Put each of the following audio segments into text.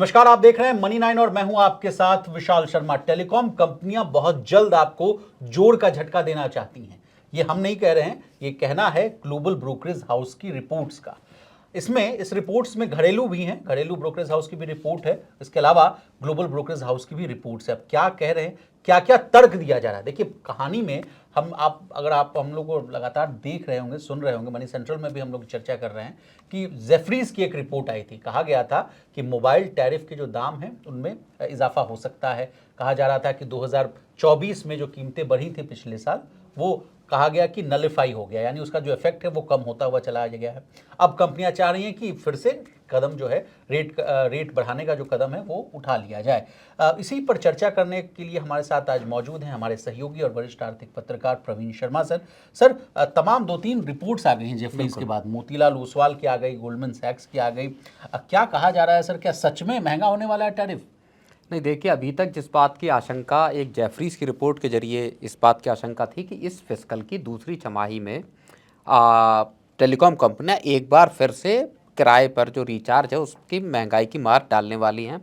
नमस्कार, आप देख रहे हैं मनी 9 और मैं हूं आपके साथ विशाल शर्मा। टेलीकॉम कंपनियां बहुत जल्द आपको जोर का झटका देना चाहती हैं। ये हम नहीं कह रहे हैं, ये कहना है ग्लोबल ब्रोकरेज हाउस की रिपोर्ट्स का। इस रिपोर्ट्स में घरेलू भी हैं, घरेलू ब्रोकरेज हाउस की भी रिपोर्ट है, इसके अलावा ग्लोबल ब्रोकरेज हाउस की भी रिपोर्ट्स है। अब क्या कह रहे हैं, क्या क्या तर्क दिया जा रहा है, देखिए कहानी में अगर आप हम लोग को लगातार देख रहे होंगे, सुन रहे होंगे, मनी सेंट्रल में भी हम लोग चर्चा कर रहे हैं कि जेफरीज की एक रिपोर्ट आई थी। कहा गया था कि मोबाइल टैरिफ के जो दाम हैं उनमें इजाफा हो सकता है। कहा जा रहा था कि 2024 में जो कीमतें बढ़ी थी पिछले साल, वो कहा गया कि नलिफाई हो गया, यानी उसका जो इफेक्ट है वो कम होता हुआ चला गया है। अब कंपनियां चाह रही हैं कि फिर से कदम जो है रेट बढ़ाने का जो कदम है वो उठा लिया जाए। इसी पर चर्चा करने के लिए हमारे साथ आज मौजूद हैं हमारे सहयोगी और वरिष्ठ आर्थिक पत्रकार प्रवीण शर्मा सर। तमाम 2-3 रिपोर्ट्स आ गई हैं जेफरीज के बाद, मोतीलाल ओसवाल की आ गई, गोल्डमैन सैक्स की आ गई। क्या कहा जा रहा है सर, क्या सच में महंगा होने वाला है टैरिफ? नहीं, देखिए, अभी तक जिस बात की आशंका एक जेफरीज की रिपोर्ट के जरिए इस बात की आशंका थी कि इस फिस्कल की दूसरी छमाही में टेलीकॉम कंपनियां एक बार फिर से किराए पर जो रिचार्ज है उसकी महंगाई की मार डालने वाली हैं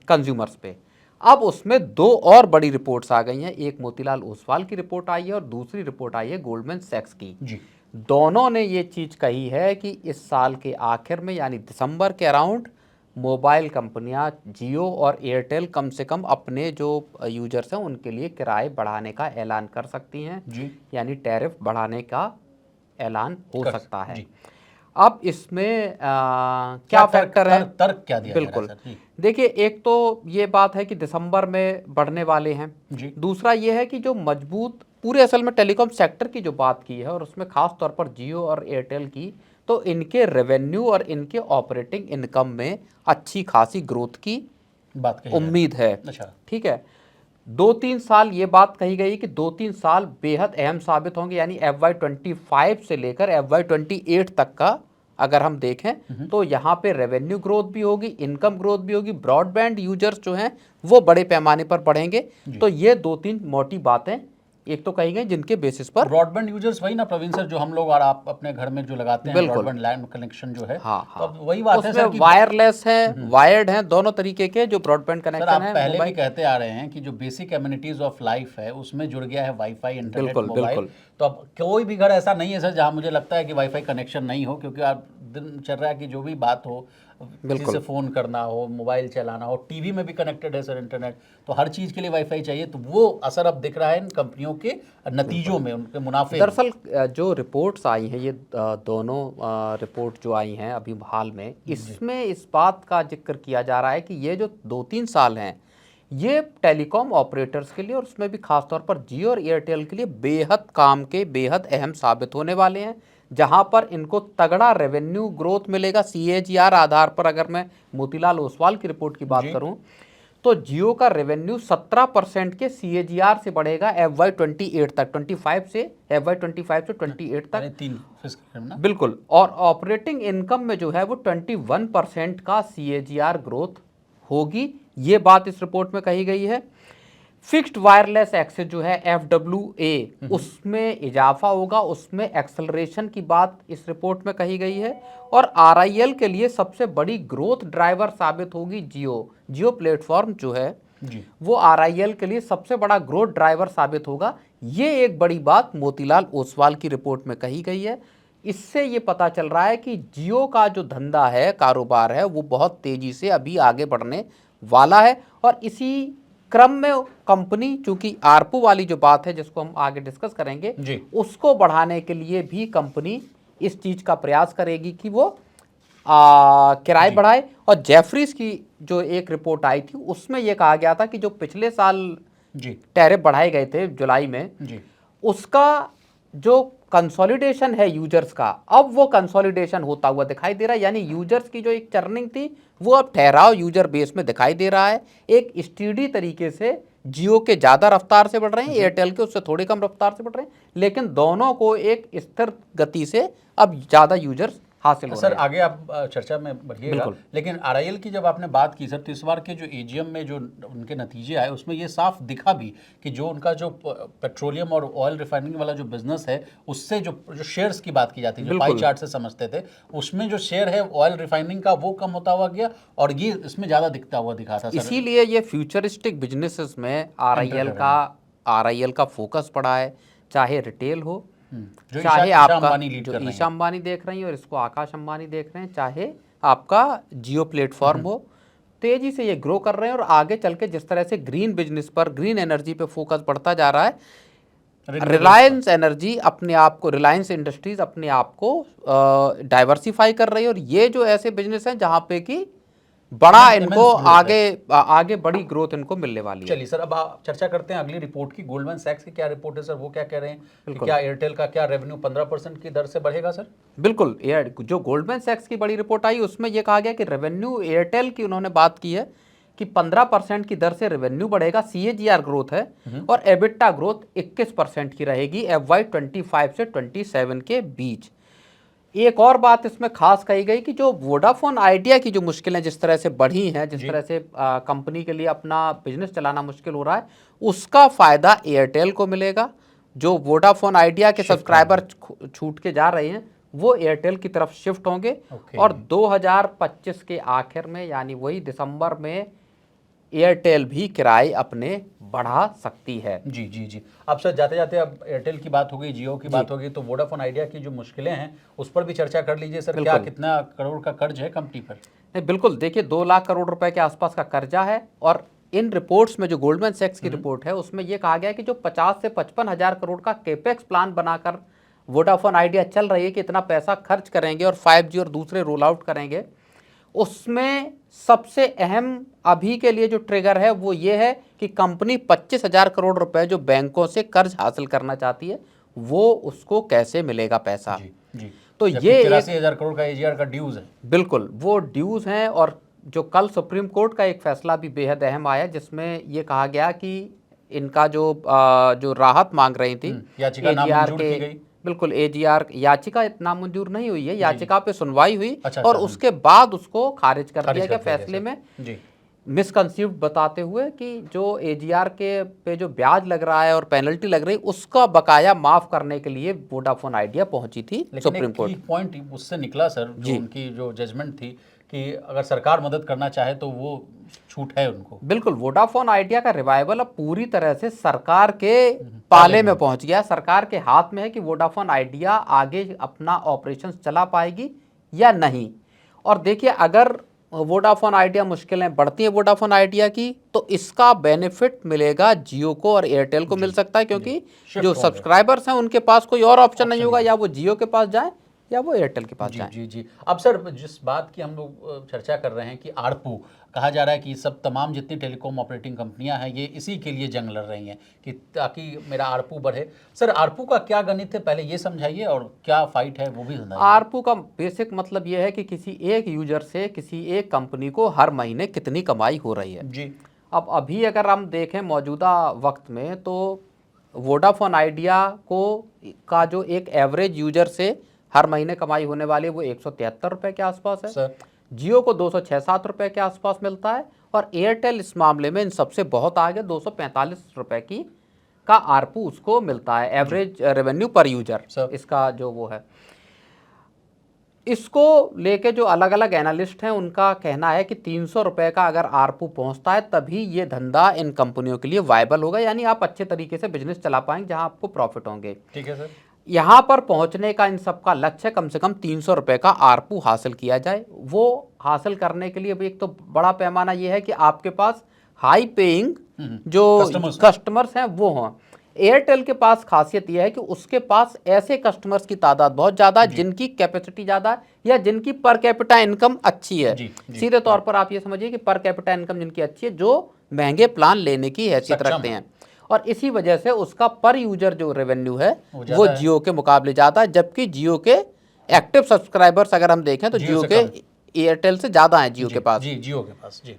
कंज्यूमर्स पे। अब उसमें दो और बड़ी रिपोर्ट्स आ गई हैं, एक मोतीलाल ओसवाल की रिपोर्ट आई है और दूसरी रिपोर्ट आई है गोल्डमैन सैक्स की। दोनों ने ये चीज़ कही है कि इस साल के आखिर में यानी दिसंबर के अराउंड मोबाइल कंपनियां जियो और एयरटेल कम से कम अपने जो यूजर्स हैं उनके लिए किराए बढ़ाने का ऐलान कर सकती हैं, यानी टैरिफ बढ़ाने का ऐलान हो सकता है। अब इसमें क्या फैक्टर है, तर्क क्या दिया बिल्कुल देखिए, एक तो ये बात है कि दिसंबर में बढ़ने वाले हैं। दूसरा ये है कि जो मजबूत पूरे असल में टेलीकॉम सेक्टर की जो बात की है और उसमें खास तौर पर जियो और एयरटेल की, तो इनके रेवेन्यू और इनके ऑपरेटिंग इनकम में अच्छी खासी ग्रोथ की बात उम्मीद है। ठीक है, 2-3 साल ये बात कही गई कि 2-3 साल बेहद अहम साबित होंगे, यानी FY25 से लेकर FY28 तक का अगर हम देखें तो यहाँ पे रेवेन्यू ग्रोथ भी होगी, इनकम ग्रोथ भी होगी, ब्रॉडबैंड यूजर्स जो हैं वो बड़े पैमाने पर बढ़ेंगे। तो ये 2-3 मोटी बातें एक तो कही गई जिनके बेसिस पर ब्रॉडबैंड यूजर्स वही ना प्रवीण सर, जो हम लोग और आप अपने घर में जो लगाते हैं ब्रॉडबैंड लैंड कनेक्शन जो है। हाँ, तो वही बात है सर कि वायरलेस है, वायर्ड है, दोनों तरीके के जो ब्रॉडबैंड कनेक्शन है। पहले भी कहते आ रहे हैं कि जो बेसिक एमिनिटीज ऑफ लाइफ है उसमें जुड़ गया है वाईफाई, इंटरनेट, मोबाइल। तो अब कोई भी घर ऐसा नहीं है सर जहां मुझे लगता है कि वाईफाई कनेक्शन नहीं हो, क्योंकि आप दिनचर्या की जो भी बात हो, किसी से फ़ोन करना हो, मोबाइल चलाना हो, टीवी में भी कनेक्टेड है सर इंटरनेट, तो हर चीज़ के लिए वाईफाई चाहिए। तो वो असर अब दिख रहा है इन कंपनियों के नतीजों में, उनके मुनाफे। दरअसल जो रिपोर्ट्स आई हैं, ये दोनों रिपोर्ट जो आई हैं अभी हाल में, इसमें इस बात का जिक्र किया जा रहा है कि ये जो 2-3 साल हैं ये टेलीकॉम ऑपरेटर्स के लिए और उसमें भी खास तौर पर जियो और एयरटेल के लिए बेहद काम के, बेहद अहम साबित होने वाले हैं, जहां पर इनको तगड़ा रेवेन्यू ग्रोथ मिलेगा। CAGR आधार पर अगर मैं मोतीलाल ओसवाल की रिपोर्ट की बात करूं तो जियो का रेवेन्यू 17% के CAGR से बढ़ेगा FY28 तक, 25 से FY25 से 28 तक, बिल्कुल। और ऑपरेटिंग इनकम में जो है वो 21% का CAGR ग्रोथ होगी, ये बात इस रिपोर्ट में कही गई है। फिक्स्ड वायरलेस एक्सेस जो है FWA, उसमें इजाफा होगा, उसमें एक्सेलरेशन की बात इस रिपोर्ट में कही गई है। और RIL के लिए सबसे बड़ी ग्रोथ ड्राइवर साबित होगी जियो प्लेटफॉर्म जो है वो RIL के लिए सबसे बड़ा ग्रोथ ड्राइवर साबित होगा। ये एक बड़ी बात मोतीलाल ओसवाल की रिपोर्ट में कही गई है। इससे ये पता चल रहा है कि जियो का जो धंधा है, कारोबार है, वो बहुत तेजी से अभी आगे बढ़ने वाला है। और इसी क्रम में कंपनी, चूंकि आरपू वाली जो बात है जिसको हम आगे डिस्कस करेंगे, उसको बढ़ाने के लिए भी कंपनी इस चीज का प्रयास करेगी कि वो किराए बढ़ाए। और जेफरीज की जो एक रिपोर्ट आई थी उसमें यह कहा गया था कि जो पिछले साल टैरिफ बढ़ाए गए थे जुलाई में, उसका जो कंसोलिडेशन है यूजर्स का, अब वो कंसोलिडेशन होता हुआ दिखाई दे रहा है। यानी यूजर्स की जो एक चर्निंग थी वो अब ठहराव यूजर बेस में दिखाई दे रहा है। एक स्टीडी तरीके से जियो के ज़्यादा रफ्तार से बढ़ रहे हैं, एयरटेल के उससे थोड़ी कम रफ्तार से बढ़ रहे हैं, लेकिन दोनों को एक स्थिर गति से अब ज़्यादा यूजर्स हासिल हो सर रहे हैं। आगे आप चर्चा में बढ़िएगा, बिल्कुल। लेकिन आरआईएल की जब आपने बात की सर, तो इस बार के जो एजीएम में जो उनके नतीजे आए उसमें ये साफ दिखा भी कि जो उनका जो पेट्रोलियम और ऑयल रिफाइनिंग वाला जो बिजनेस है, उससे जो जो शेयर्स की बात की जाती है, जो पाई बिल्कुल। चार्ट से समझते थे, उसमें जो शेयर है ऑयल रिफाइनिंग का वो कम होता हुआ गया और ये इसमें ज़्यादा दिखता हुआ दिखा था सर। इसीलिए ये फ्यूचरिस्टिक बिजनेसेस में आरआईएल का फोकस पड़ा है, चाहे रिटेल हो, जो चाहे ईशा आपका अंबानी लीड जो कर रहे ईशा हैं। अंबानी देख रही हैं और इसको आकाश अंबानी देख रहे हैं, चाहे आपका जियो प्लेटफॉर्म हो, तेजी से ये ग्रो कर रहे हैं। और आगे चल के जिस तरह से ग्रीन बिजनेस पर, ग्रीन एनर्जी पे फोकस बढ़ता जा रहा है, रिलायंस एनर्जी अपने आप को, रिलायंस इंडस्ट्रीज अपने आप को डाइवर्सिफाई कर रही है। और ये जो ऐसे बिजनेस हैं जहां पे कि बड़ा इनको आगे बड़ी ग्रोथ इनको मिलने वाली है। चलिए सर, अब आप चर्चा करते हैं अगली रिपोर्ट की। गोल्डमैन सैक्स की क्या रिपोर्ट है सर, वो क्या कह रहे हैं कि क्या एयरटेल का क्या रेवेन्यू 15% की दर से बढ़ेगा सर? बिल्कुल, जो गोल्डमैन सैक्स की बड़ी रिपोर्ट आई उसमें यह कहा गया कि रेवेन्यू, एयरटेल की उन्होंने बात की है कि 15% की दर से रेवेन्यू बढ़ेगा, CAGR ग्रोथ है, और एबिटा ग्रोथ 21% की रहेगी FY 25 से 27 के बीच। एक और बात इसमें खास कही गई कि जो वोडाफोन आइडिया की जो मुश्किलें जिस तरह से बढ़ी हैं, जिस तरह से कंपनी के लिए अपना बिजनेस चलाना मुश्किल हो रहा है, उसका फायदा एयरटेल को मिलेगा। जो वोडाफोन आइडिया के सब्सक्राइबर छूट के जा रहे हैं वो एयरटेल की तरफ शिफ्ट होंगे। और 2025 के आखिर में, यानी वही दिसंबर में, एयरटेल भी किराए अपने बढ़ा सकती है। जी जी जी। अब सर जाते जाते, अब एयरटेल की बात हो गई, जियो की बात हो गई, तो वोडाफोन आइडिया की जो मुश्किलें हैं उस पर भी चर्चा कर लीजिए सर। क्या कितना करोड़ का कर्ज है कंपनी पर? नहीं, बिल्कुल, देखिए 2 लाख करोड़ रुपए के आसपास का कर्जा है। और इन रिपोर्ट्स में, जो गोल्डमैन सैक्स की रिपोर्ट है, उसमें यह कहा गया कि जो 50 से 55 हजार करोड़ का केपेक्स प्लान बनाकर वोडाफोन आइडिया चल रही है कि इतना पैसा खर्च करेंगे और 5G और दूसरे रोल आउट करेंगे, उसमें सबसे अहम अभी के लिए जो ट्रिगर है वो ये है कि कंपनी 25,000 करोड़ रुपए जो बैंकों से कर्ज हासिल करना चाहती है, वो उसको कैसे मिलेगा पैसा। जी। तो ये 83,000 करोड़ का AGR का ड्यूज है। बिल्कुल, वो ड्यूज हैं। और जो कल सुप्रीम कोर्ट का एक फैसला भी बेहद अहम आया, जिसमें ये कहा गया कि इनका जो राहत मांग रही थी, याचिका नामंजूर की गई। बिल्कुल, AGR याचिका नामंजूर नहीं हुई है, याचिका पे सुनवाई हुई। अच्छा, और उसके बाद उसको खारिज कर दिया गया फैसले में, जी। मिसकंसीव्ड बताते हुए कि जो AGR के पे जो ब्याज लग रहा है और पेनल्टी लग रही है, उसका बकाया माफ करने के लिए वोडाफोन आइडिया पहुंची थी सुप्रीम कोर्ट। लेकिन पॉइंट उससे निकला सर, जो उनकी जो जजमेंट थी कि अगर सरकार मदद करना चाहे तो वो छूट है उनको। बिल्कुल, वोडाफोन आइडिया का रिवाइवल अब पूरी तरह से सरकार के पाले में पहुंच गया। सरकार के हाथ में है कि वोडाफोन आइडिया आगे अपना ऑपरेशन चला पाएगी या नहीं। और देखिए, अगर वोडाफोन आइडिया मुश्किलें बढ़ती हैं वोडाफोन आइडिया की, तो इसका बेनिफिट मिलेगा जियो को और एयरटेल को मिल सकता है, क्योंकि जो सब्सक्राइबर्स हैं उनके पास कोई और ऑप्शन नहीं होगा, या वो जियो के पास जाए या वो एयरटेल के पास जाए। जी जी। अब सर, जिस बात की हम लोग चर्चा कर रहे हैं कि आरपू, कहा जा रहा है कि सब तमाम जितनी टेलीकॉम ऑपरेटिंग कंपनियां हैं ये इसी के लिए जंग लड़ रही हैं कि ताकि मेरा आरपू बढ़े। सर, आरपू का क्या गणित है, पहले ये समझाइए, और क्या फाइट है वो भी समझाइए। आरपू का बेसिक मतलब ये है कि किसी एक यूजर से किसी एक कंपनी को हर महीने कितनी कमाई हो रही है। जी। अब अभी अगर हम देखें मौजूदा वक्त में, तो वोडाफोन आइडिया का जो एक एवरेज यूजर से हर महीने कमाई होने वाली है वो 173 रुपये के आसपास है सर। जियो को 206-7 रुपये के आसपास मिलता है, और एयरटेल इस मामले में इन सबसे बहुत आगे 245 रुपये का आरपू उसको मिलता है, एवरेज रेवेन्यू पर यूजर इसका जो वो है। इसको लेके जो अलग अलग एनालिस्ट हैं उनका कहना है कि 300 रुपये का अगर आरपू पहुंचता है तभी ये धंधा इन कंपनियों के लिए वायबल होगा, यानी आप अच्छे तरीके से बिजनेस चला पाएंगे जहां आपको प्रॉफिट होंगे। ठीक है सर। यहाँ पर पहुंचने का इन सबका लक्ष्य कम से कम 300 रुपये का आरपू हासिल किया जाए। वो हासिल करने के लिए भी एक तो बड़ा पैमाना ये है कि आपके पास हाई पेइंग जो कस्टमर्स हैं वो हों। एयरटेल के पास खासियत यह है कि उसके पास ऐसे कस्टमर्स की तादाद बहुत ज़्यादा है जिनकी कैपेसिटी ज़्यादा है या जिनकी पर कैपिटा इनकम अच्छी है। सीधे तौर पर आप ये समझिए कि पर कैपिटा इनकम जिनकी अच्छी है, जो महंगे प्लान लेने की हैसियत रखते हैं, और इसी वजह से उसका पर यूजर जो रेवेन्यू है वो जियो के मुकाबले ज़्यादा है। जबकि जियो के एक्टिव सब्सक्राइबर्स अगर हम देखें तो जियो के एयरटेल से ज़्यादा हैं जियो के पास। जियो के पास जी।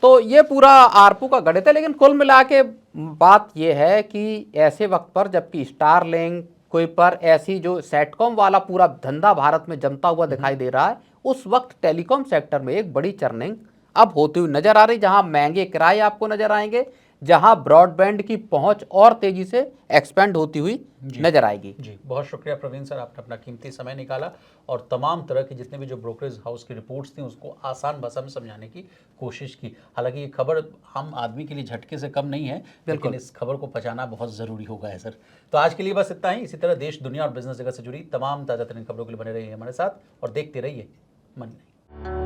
तो ये पूरा आरपू का गणित है। लेकिन कुल मिला के बात ये है कि ऐसे वक्त पर जबकि स्टारलिंक कोई पर ऐसी जो सेटकॉम वाला पूरा धंधा भारत में जमता हुआ दिखाई दे रहा है, उस वक्त टेलीकॉम सेक्टर में एक बड़ी चर्निंग अब होती हुई नजर आ रही, जहां महंगे किराए आपको नजर आएंगे, जहां ब्रॉडबैंड की पहुंच और तेजी से एक्सपेंड होती हुई नजर आएगी। जी, बहुत शुक्रिया प्रवीण सर, आपने अपना कीमती समय निकाला और तमाम तरह की जितने भी जो ब्रोकरेज हाउस की रिपोर्ट्स थी उसको आसान भाषा में समझाने की कोशिश की। हालांकि ये खबर आम आदमी के लिए झटके से कम नहीं है, लेकिन इस खबर को पचाना बहुत ज़रूरी होगा है सर। तो आज के लिए बस इतना ही। इसी तरह देश, दुनिया और बिजनेस जगत से जुड़ी तमाम ताज़ा तरीन खबरों के लिए बने रहिए हमारे साथ और देखते रहिए मन नहीं।